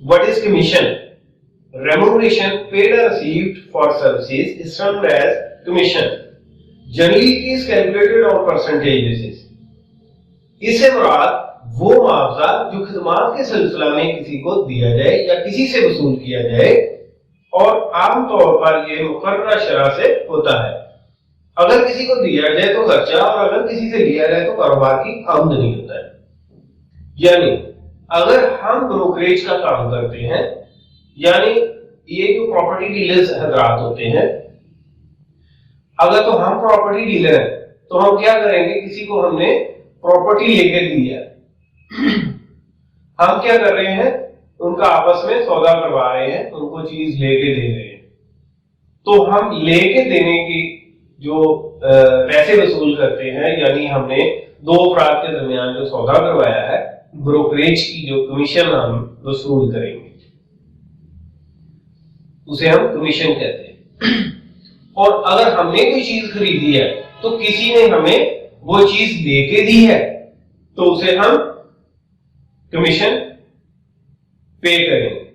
What is commission? Remuneration paid or received for services is termed as commission. Generally it is calculated on percentage basis. इससे मुराद वो मुआवजा जो खिदमात के सिलसिला में किसी को दिया जाए या किसी से वसूल किया जाए और आमतौर पर ये मुकर्ररा शरह से होता है। अगर किसी को दिया जाए तो खर्चा और अगर किसी से लिया जाए तो कारोबार की आमदनी होता है। यानी अगर हम ब्रोकरेज का काम करते हैं, यानी ये जो प्रॉपर्टी डीलर्स हजरात होते हैं, अगर तो हम प्रॉपर्टी डीलर हैं तो हम क्या करेंगे, किसी को हमने प्रॉपर्टी लेके दी है, हम क्या कर रहे हैं, उनका आपस में सौदा करवा रहे हैं, उनको चीज लेके दे रहे हैं। तो हम लेके देने की जो पैसे वसूल करते हैं, यानी हमने दो अफराद के दरमियान जो सौदा करवाया है, ब्रोकरेज की जो कमीशन हम वसूल करेंगे उसे हम कमीशन कहते हैं। और अगर हमने कोई चीज खरीदी है तो किसी ने हमें वो चीज लेके दी है तो उसे हम कमीशन पे करेंगे।